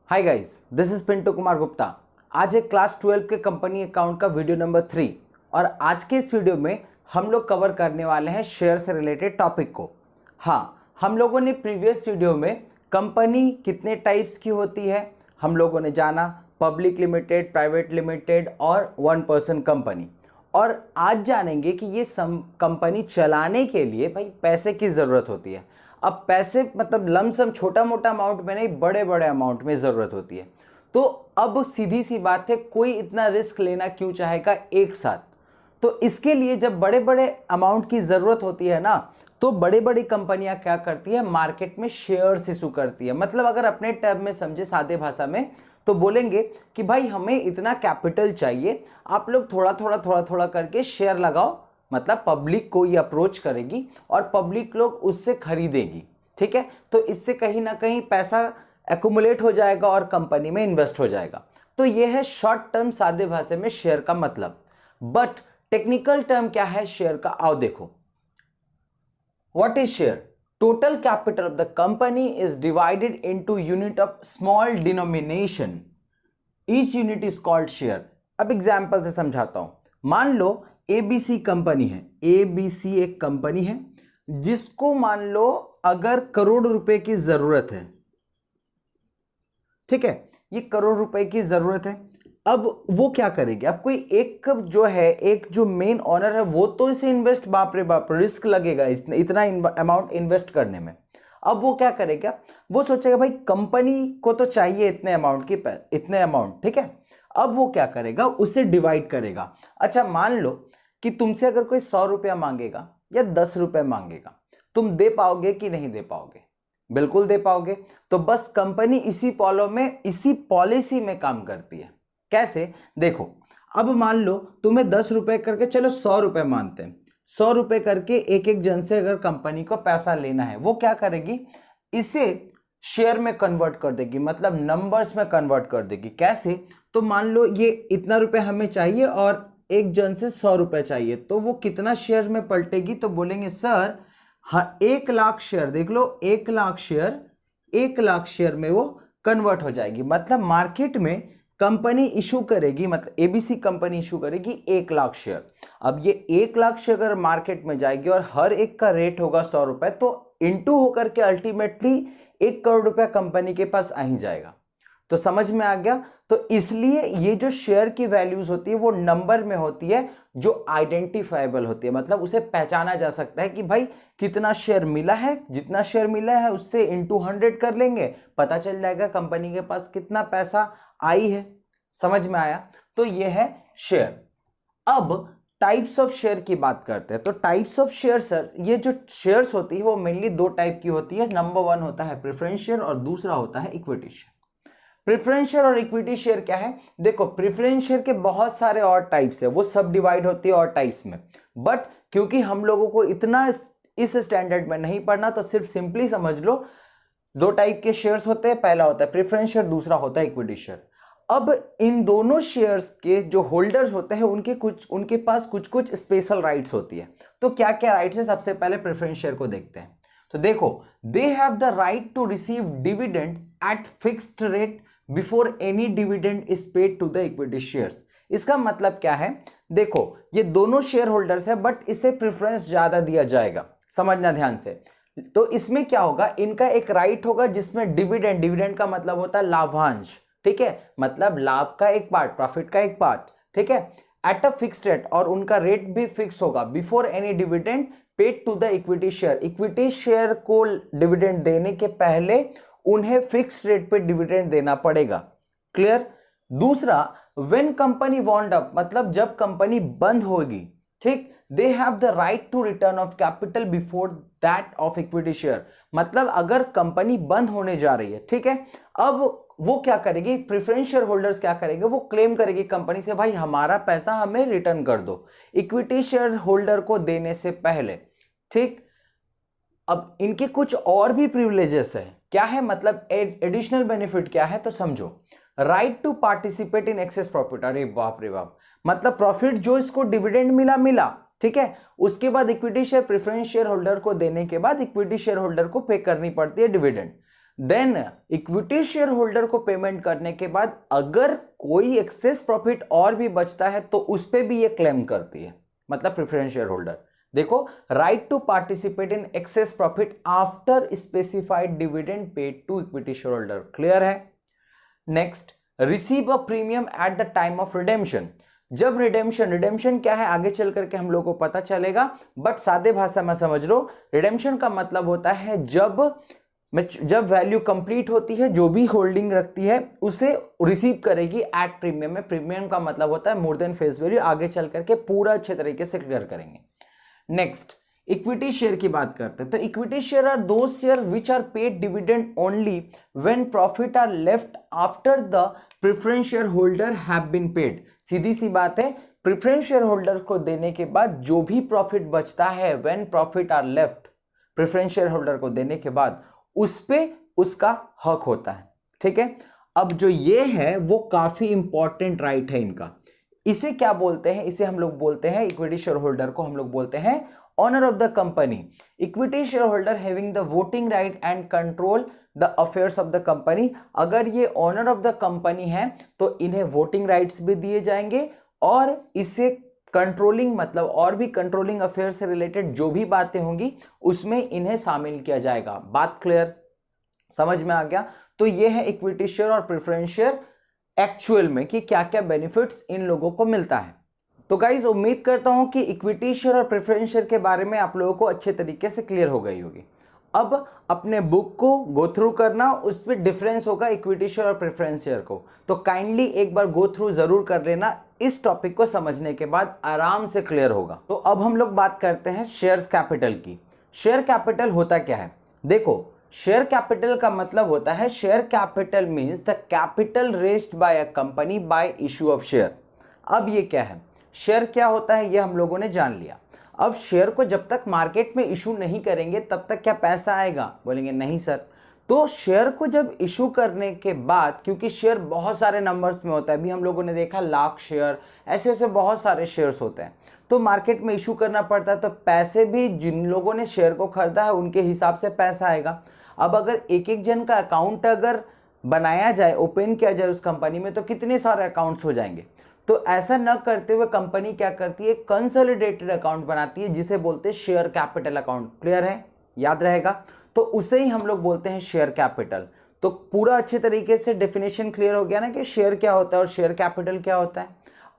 Hi guys, this is Pintu Kumar Gupta. आज है class 12 के कंपनी अकाउंट का वीडियो नंबर 3 और आज के इस वीडियो में हम लोग कवर करने वाले हैं शेयर से रिलेटेड टॉपिक को। हाँ, हम लोगों ने प्रीवियस वीडियो में कंपनी कितने टाइप्स की होती है हम लोगों ने जाना, पब्लिक लिमिटेड, प्राइवेट लिमिटेड और वन पर्सन कंपनी। और आज जानेंगे कि ये कंपनी चलाने के लिए भाई पैसे की ज़रूरत होती है। अब पैसे मतलब लमसम छोटा मोटा अमाउंट में नहीं, बड़े बड़े अमाउंट में ज़रूरत होती है। तो अब सीधी सी बात है, कोई इतना रिस्क लेना क्यों चाहेगा एक साथ। तो इसके लिए जब बड़े बड़े अमाउंट की ज़रूरत होती है ना, तो बड़ी बड़ी कंपनियां क्या करती है, मार्केट में शेयर्स इशू करती है। मतलब अगर अपने टर्म में समझे सादे भाषा में तो बोलेंगे कि भाई हमें इतना कैपिटल चाहिए, आप लोग थोड़ा थोड़ा करके शेयर लगाओ। मतलब पब्लिक को ये अप्रोच करेगी और पब्लिक लोग उससे खरीदेगी। ठीक है, तो इससे कहीं ना कहीं पैसा एक्युमुलेट हो जाएगा और कंपनी में इन्वेस्ट हो जाएगा। तो ये है शॉर्ट टर्म सादे भाषा में शेयर का मतलब। बट टेक्निकल टर्म क्या है शेयर का, आओ देखो। What is share? Total capital of the company is divided into unit of small denomination. Each unit is called share. अब एग्जाम्पल से समझाता हूं। मान लो एबीसी कंपनी है, एबीसी एक कंपनी है जिसको मान लो अगर करोड़ रुपए की जरूरत है। ठीक है, ये करोड़ रुपए की जरूरत है। अब वो क्या करेगी, अब कोई एक जो है, एक जो मेन ओनर है वो तो इसे इन्वेस्ट, बाप रे बाप रिस्क लगेगा इतना अमाउंट इन्वेस्ट करने में। अब वो क्या करेगा, वो सोचेगा भाई कंपनी को तो चाहिए इतने अमाउंट, ठीक है। अब वो क्या करेगा, उसे डिवाइड करेगा। अच्छा मान लो कि तुमसे अगर कोई 100 रुपया मांगेगा या 10 रुपए मांगेगा, तुम दे पाओगे कि नहीं दे पाओगे? बिल्कुल दे पाओगे। तो बस कंपनी इसी पॉलिसी में काम करती है। कैसे देखो, अब मान लो तुम्हें 10 रुपए करके, चलो 100 रुपए मानते हैं, 100 रुपए करके एक एक जन से अगर कंपनी को पैसा लेना है, वो क्या करेगी, इसे शेयर में कन्वर्ट कर देगी, मतलब नंबर्स में कन्वर्ट कर देगी। कैसे? तो मान लो ये इतना रुपए हमें चाहिए और एक जन से 100 रुपए चाहिए, तो वो कितना शेयर में पलटेगी, तो बोलेंगे सर हाँ 1 लाख शेयर, देख लो 1 लाख शेयर में वो कन्वर्ट हो जाएगी। मतलब मार्केट में कंपनी इशू करेगी, मतलब एबीसी कंपनी इशू करेगी 1 लाख शेयर। अब ये 1 लाख शेयर अगर मार्केट में जाएगी और हर एक का रेट होगा 100 रुपए, तो इंटू होकर के अल्टीमेटली 1 करोड़ रुपया कंपनी के पास आ ही जाएगा। तो समझ में आ गया। तो इसलिए ये जो शेयर की वैल्यूज होती है वो नंबर में होती है, जो आइडेंटिफाइबल होती है, मतलब उसे पहचाना जा सकता है कि भाई कितना शेयर मिला है, जितना शेयर मिला है उससे इंटू 100 कर लेंगे, पता चल जाएगा कंपनी के पास कितना पैसा आई है। समझ में आया? तो ये है शेयर। अब टाइप्स ऑफ शेयर की बात करते हैं। तो टाइप्स ऑफ शेयर सर, ये जो शेयर्स होती है वो मेनली 2 टाइप की होती है। नंबर 1 होता है प्रेफरेंस शेयर और दूसरा होता है इक्विटी शेयर। प्रेफरेंस शेयर और इक्विटी शेयर क्या है? देखो प्रेफरेंस शेयर के बहुत सारे और टाइप्स है, वो सब डिवाइड होती है और टाइप्स में। बट क्योंकि हम लोगों को इतना इस स्टैंडर्ड में नहीं पढ़ना, तो सिर्फ सिंपली समझ लो 2 टाइप के शेयर्स होते हैं। पहला होता है प्रेफरेंस शेयर, दूसरा होता है इक्विटी शेयर। अब इन दोनों शेयर्स के जो होल्डर्स होते हैं उनके पास कुछ स्पेशल राइट्स होती है। तो क्या क्या राइट्स है, सबसे पहले प्रेफरेंस शेयर को देखते हैं। तो देखो, they have the right to receive dividend at fixed rate before any dividend is paid to the equity shares. इसका मतलब क्या है, देखो ये दोनों शेयर होल्डर्स है बट इसे प्रेफरेंस ज्यादा दिया जाएगा। समझना ध्यान से। तो इसमें क्या होगा, इनका एक राइट होगा जिसमें डिविडेंड का मतलब होता है लाभांश। ठीक है, मतलब लाभ का एक पार्ट, प्रॉफिट का एक पार्ट। ठीक है, एट अ फिक्स्ड रेट, और उनका रेट भी फिक्स होगा। Before any dividend paid to the equity share, equity share को डिविडेंड देने के पहले उन्हें फिक्स रेट पे डिविडेंड देना पड़ेगा। क्लियर? दूसरा, व्हेन कंपनी वाउंड अप, मतलब जब कंपनी बंद होगी, ठीक, they have the right to return of capital before that of equity share. मतलब अगर कंपनी बंद होने जा रही है, ठीक है, अब वो क्या करेगी, प्रेफरेंस शेयर होल्डर्स क्या करेंगे, वो क्लेम करेगी कंपनी से भाई हमारा पैसा हमें रिटर्न कर दो, इक्विटी शेयर होल्डर को देने से पहले। ठीक, अब इनके कुछ और भी प्रिविलेजेस है। क्या है, मतलब एडिशनल बेनिफिट क्या है, तो समझो। Right to participate in excess profit, अरे बाप रे बाप, मतलब प्रॉफिट जो इसको डिविडेंड मिला, ठीक है, उसके बाद equity share preference share holder को देने के बाद इक्विटी शेयर होल्डर को पे करनी पड़ती है dividend. Then equity share holder को पेमेंट करने के बाद अगर कोई एक्सेस प्रॉफिट और भी बचता है तो उस पर भी ये क्लेम करती है, मतलब प्रेफरेंस शेयर होल्डर। देखो, right to participate in excess profit after specified dividend paid to equity share holder. Clear है? Next, receive a premium at the time of redemption. जब रिडेम्पशन क्या है आगे चल करके हम लोग को पता चलेगा, बट सादे भाषा में समझ लो, रिडेम्पशन का मतलब होता है जब वैल्यू कंप्लीट होती है, जो भी होल्डिंग रखती है उसे रिसीव करेगी एट प्रीमियम में। प्रीमियम का मतलब होता है मोर देन फेस वैल्यू। आगे चल करके पूरा अच्छे तरीके से क्लियर करेंगे। नेक्स्ट, इक्विटी शेयर की बात करते हैं। तो equity share are those share which are paid dividend only when profit are left after the preference share holder have been paid. सीधी सी बात है, प्रेफरेंस शेयर होल्डर को देने के बाद जो भी प्रॉफिट बचता है, when profit are left, preference share holder को देने के बाद उस पे उसका हक होता है। ठीक है, अब जो ये है वो काफी इंपॉर्टेंट राइट है इनका। इसे क्या बोलते हैं? इसे हम लोग बोलते हैं, इक्विटी शेयर होल्डर को हम लोग बोलते हैं owner of the company. Equity share holder having the voting right and control the affairs of the company. अगर ये ऑनर ऑफ द कंपनी है तो इन्हें वोटिंग राइट्स भी दिए जाएंगे और इसे कंट्रोलिंग, मतलब और भी कंट्रोलिंग अफेयर से रिलेटेड जो भी बातें होंगी उसमें इन्हें शामिल किया जाएगा। बात क्लियर, समझ में आ गया? तो ये है इक्विटी शेयर और प्रेफरेंस शेयर एक्चुअल में कि क्या क्या बेनिफिट्स इन लोगों को मिलता है। तो गाइज, उम्मीद करता हूं कि इक्विटी शेयर और प्रेफरेंस शेयर के बारे में आप लोगों को अच्छे तरीके से क्लियर हो गई होगी। अब अपने बुक को गो थ्रू करना, उस पर डिफरेंस होगा इक्विटी शेयर और प्रेफरेंस शेयर को, तो काइंडली एक बार गो थ्रू जरूर कर लेना। इस टॉपिक को समझने के बाद आराम से क्लियर होगा। तो अब हम लोग बात करते हैं शेयर्स कैपिटल की। शेयर कैपिटल होता क्या है? देखो, शेयर कैपिटल का मतलब होता है, share capital means the capital raised bye a company by issue of share. अब ये क्या है? शेयर क्या होता है ये हम लोगों ने जान लिया। अब शेयर को जब तक मार्केट में इशू नहीं करेंगे तब तक क्या पैसा आएगा? बोलेंगे नहीं सर। तो शेयर को जब इशू करने के बाद, क्योंकि शेयर बहुत सारे नंबर्स में होता है, अभी हम लोगों ने देखा लाख शेयर, ऐसे ऐसे बहुत सारे शेयर्स होते हैं, तो मार्केट में इशू करना पड़ता है। तो पैसे भी जिन लोगों ने शेयर को खरीदा है उनके हिसाब से पैसा आएगा। अब अगर एक एक जन का अकाउंट अगर बनाया जाए, ओपन किया जाए उस कंपनी में, तो कितने सारे अकाउंट्स हो जाएंगे। तो ऐसा न करते हुए कंपनी क्या करती है? कंसोलिडेटेड अकाउंट बनाती है, जिसे बोलते हैं शेयर कैपिटल अकाउंट। क्लियर है? याद रहेगा? तो उसे ही हम लोग बोलते हैं शेयर कैपिटल। तो पूरा अच्छे तरीके से डेफिनेशन क्लियर हो गया ना कि शेयर क्या होता है और शेयर कैपिटल क्या होता है।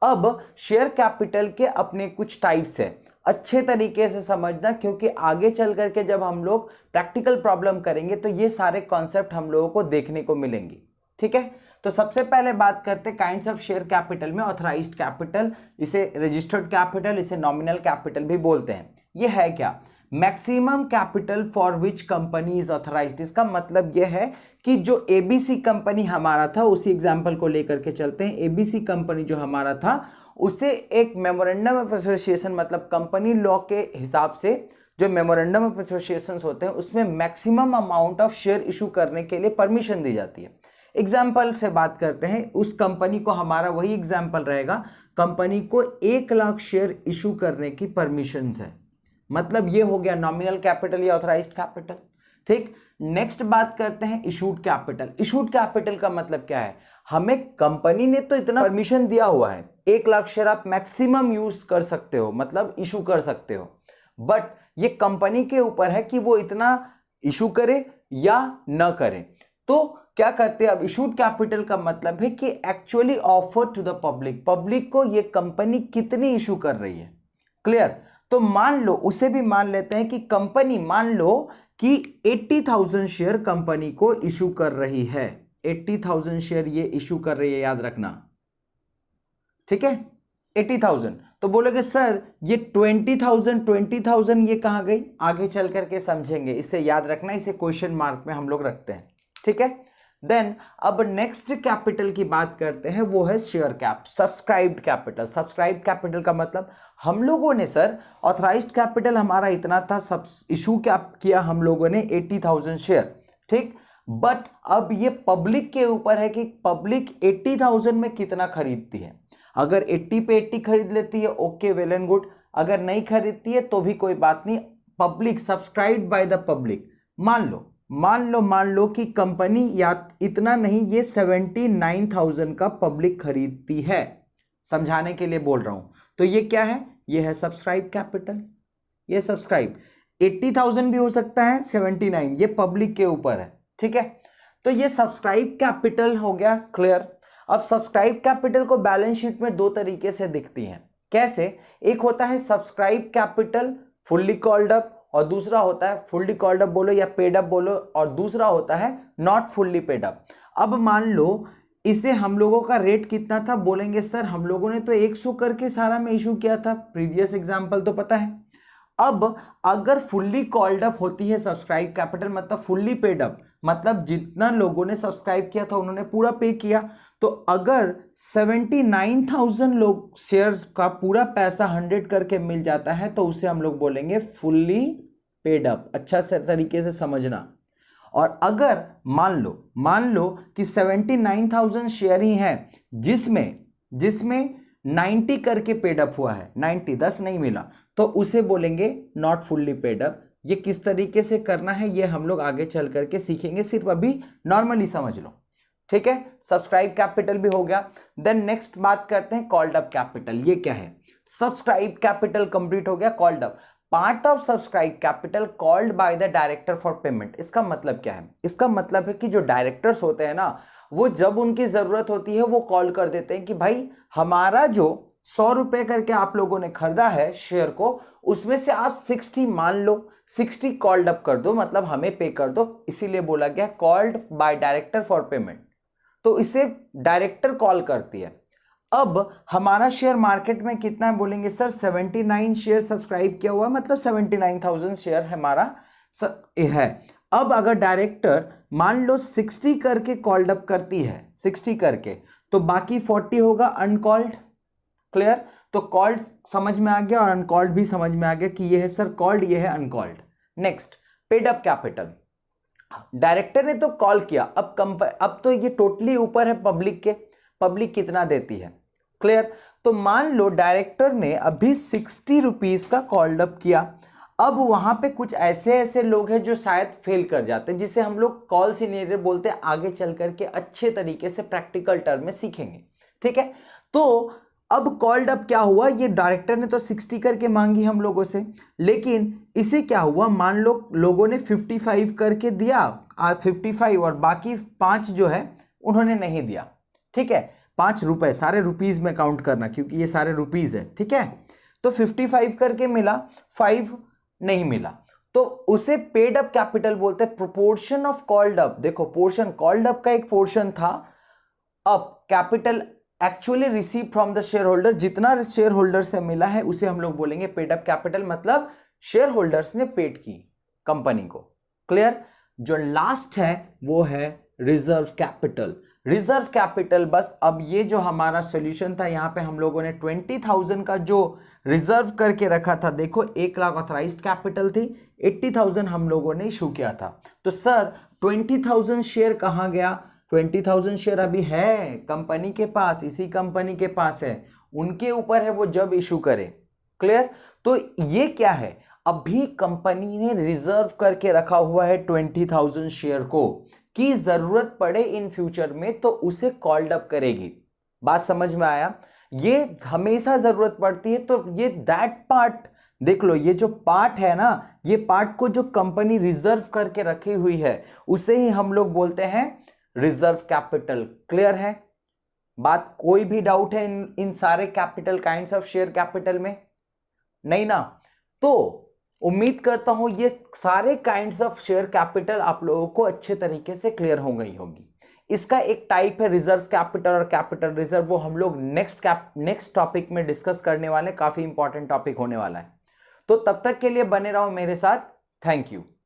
अब शेयर कैपिटल के अपने कुछ टाइप्स है, अच्छे तरीके से समझना, क्योंकि आगे चल करके जब हम लोग प्रैक्टिकल प्रॉब्लम करेंगे तो ये सारे कॉन्सेप्ट हम लोगों को देखने को मिलेंगे। ठीक है, तो सबसे पहले बात करते हैं काइंड्स ऑफ शेयर कैपिटल में। ऑथराइज्ड कैपिटल, इसे रजिस्टर्ड कैपिटल, इसे नॉमिनल कैपिटल भी बोलते हैं। ये है क्या? Maximum capital for which company is authorised. इसका मतलब यह है कि जो एबीसी कंपनी हमारा था, उसी एग्जांपल को लेकर के चलते हैं। एबीसी कंपनी जो हमारा था उसे एक मेमोरेंडम ऑफ एसोसिएशन, मतलब कंपनी लॉ के हिसाब से जो मेमोरेंडम ऑफ एसोसिएशंस होते हैं उसमें maximum amount of share issue करने के लिए परमिशन दी जाती है। एग्जाम्पल से बात करते हैं, उस कंपनी को, हमारा वही एग्जाम्पल रहेगा, कंपनी को 1 लाख शेयर इशू करने की परमिशन है। मतलब ये हो गया नॉमिनल कैपिटल या ऑथराइज्ड कैपिटल। ठीक, नेक्स्ट बात करते हैं इशूड कैपिटल। इशूड कैपिटल का मतलब क्या है? हमें कंपनी ने तो इतना परमिशन दिया हुआ है, 1 लाख शेयर आप मैक्सिमम यूज कर सकते हो, मतलब इशू कर सकते हो, बट ये कंपनी के ऊपर है कि वो इतना इशू करे या न करे। तो क्या करते हैं? अब इशूड कैपिटल का मतलब है कि actually offer to the public, public को ये कंपनी कितनी इशू कर रही है। क्लियर? तो मान लो, उसे भी मान लेते हैं कि कंपनी, मान लो कि 80,000 शेयर कंपनी को इशू कर रही है। 80,000 शेयर ये इशू कर रही है, याद रखना। ठीक है, 80,000। तो बोलोगे सर ये 20,000 ये कहां गई? आगे चल करके समझेंगे, इसे याद रखना, इसे क्वेश्चन मार्क में हम लोग रखते हैं। ठीक है, देन अब नेक्स्ट कैपिटल की बात करते हैं, वो है share cap, subscribed capital. Subscribed capital का मतलब, हम लोगों ने सर ऑथराइज्ड कैपिटल हमारा इतना था, सब इशू क्या किया हम लोगों ने 80,000 शेयर। ठीक, बट अब ये पब्लिक के ऊपर है कि पब्लिक 80,000 में कितना खरीदती है। अगर 80 पे 80 खरीद लेती है, ओके, वेल एंड गुड। अगर नहीं खरीदती है तो भी कोई बात नहीं, public, subscribed by the public. मान लो मान लो कि कंपनी या इतना नहीं, ये 79,000 का पब्लिक खरीदती है, समझाने के लिए बोल रहा हूं। तो ये क्या है, ये है सब्सक्राइब कैपिटल। ये सब्सक्राइब 80,000 भी हो सकता है, 79 ये पब्लिक के ऊपर है, ठीक है। तो ये सब्सक्राइब कैपिटल हो गया, क्लियर। अब सब्सक्राइब कैपिटल को बैलेंस शीट में दो तरीके से दिखती है। कैसे, एक होता है subscribe capital fully called up, और दूसरा होता है फुल्ली कॉल्ड अप बोलो या पेड अप बोलो, और दूसरा होता है नॉट फुल्ली पेड अप। अब मान लो इसे हम लोगों का रेट कितना था, बोलेंगे सर हम लोगों ने तो 100 करके सारा में इशू किया था, प्रीवियस एग्जांपल तो पता है। अब अगर फुल्ली कॉल्ड अप होती है सब्सक्राइब कैपिटल, मतलब फुल्ली पेड अप, मतलब जितना लोगों ने सब्सक्राइब किया था उन्होंने पूरा पे किया। तो अगर 79,000 लोग शेयर का पूरा पैसा 100 करके मिल जाता है तो उसे हम लोग बोलेंगे फुल्ली पेड अप। अच्छा तरीके से समझना। और अगर मान लो कि 79,000 शेयर ही हैं जिसमें 90 करके पेड अप हुआ है, 90 10 नहीं मिला, तो उसे बोलेंगे नॉट फुल्ली पेड अप। ये किस तरीके से करना है ये हम लोग आगे चल करके सीखेंगे, सिर्फ अभी नॉर्मली समझ लो, ठीक है। सब्सक्राइब कैपिटल भी हो गया। देन नेक्स्ट बात करते हैं कॉल्ड अप कैपिटल। ये क्या है, सब्सक्राइब कैपिटल कंप्लीट हो गया, called up part of subscribe capital called by the director for payment. इसका मतलब क्या है, इसका मतलब है कि जो डायरेक्टर्स होते हैं ना, वो जब उनकी जरूरत होती है वो कॉल कर देते हैं कि भाई हमारा जो 100 रुपए करके आप लोगों ने खरीदा है शेयर को, उसमें से आप 60 मान लो 60 कॉल्ड अप कर दो, मतलब हमें पे कर दो, इसीलिए बोला गया called by director for payment. तो इसे डायरेक्टर कॉल करती है। अब हमारा शेयर मार्केट में कितना है, बोलेंगे सर 79 शेयर सब्सक्राइब किया हुआ, मतलब 79,000 शेयर हमारा है। अब अगर डायरेक्टर मान लो 60 करके कॉल्ड अप करती है, 60 करके, तो बाकी 40 होगा अनकॉल्ड, क्लियर। तो कॉल्ड समझ में आ गया और अनकॉल्ड भी समझ में आ गया कि ये है सर कॉल्ड, ये है uncalled. Next paid up capital. Director ने तो कॉल किया, अब तो ये टोटली ऊपर है पब्लिक के, पब्लिक कितना देती है, क्लियर। तो मान लो डायरेक्टर ने अभी 60 रुपीज का कॉल्ड अप किया। अब वहां पे कुछ ऐसे लोग हैं जो शायद फेल कर जाते हैं, जिसे हम लोग कॉल सिनेरियो बोलते हैं, आगे चल करके अच्छे तरीके से प्रैक्टिकल टर्म में सीखेंगे, ठीक है। तो अब कॉल्ड अप क्या हुआ, ये डायरेक्टर ने तो 60 करके मांगी हम लोगों से, लेकिन इसे क्या हुआ, मान लो लोगों ने 55 करके दिया, 55, और बाकी 5 जो है उन्होंने नहीं दिया, ठीक है। 5 रुपए, सारे रुपीज में काउंट करना क्योंकि ये सारे रुपीज है, ठीक है। तो 55 करके मिला, 5 नहीं मिला, तो उसे पेड अप कैपिटल बोलते हैं। प्रोपोर्शन ऑफ कॉल्ड अप, देखो पोर्शन, कॉल्ड अप का एक पोर्शन था, up capital actually receive from the share holder, जितना शेयर होल्डर से मिला है उसे हम लोग बोलेंगे पेड अप कैपिटल, मतलब शेयर होल्डर्स ने पेड की कंपनी को, क्लियर। जो लास्ट है वो है रिजर्व कैपिटल। रिजर्व कैपिटल, बस अब ये जो हमारा सॉल्यूशन था, यहाँ पे हम लोगों ने 20,000 का जो रिजर्व करके रखा था, देखो 1 लाख ऑथराइज्ड कैपिटल थी, 80,000 हम लोगों ने इशू किया था। तो सर 20,000 शेयर कहाँ गया, 20,000 शेयर अभी है कंपनी के पास, इसी कंपनी के पास है, उनके ऊपर है वो जब इशू करे, क्लियर। तो ये क्या है, अभी कंपनी ने रिजर्व करके रखा हुआ है 20,000 शेयर को, की जरूरत पड़े इन फ्यूचर में तो उसे कॉल्ड अप करेगी। बात समझ में आया, ये हमेशा जरूरत पड़ती है। तो ये दैट पार्ट देख लो, ये जो पार्ट है ना, ये पार्ट को जो कंपनी रिजर्व करके रखी हुई है उसे ही हम लोग बोलते हैं रिजर्व कैपिटल, क्लियर है बात। कोई भी डाउट है इन सारे capital kinds of share capital में, नहीं ना। तो उम्मीद करता हूं ये सारे काइंड्स ऑफ शेयर कैपिटल आप लोगों को अच्छे तरीके से क्लियर हो गई होगी। इसका एक टाइप है रिजर्व कैपिटल और कैपिटल रिजर्व, वो हम लोग नेक्स्ट टॉपिक में डिस्कस करने वाले, काफी इंपॉर्टेंट टॉपिक होने वाला है। तो तब तक के लिए बने रहो मेरे साथ, थैंक यू।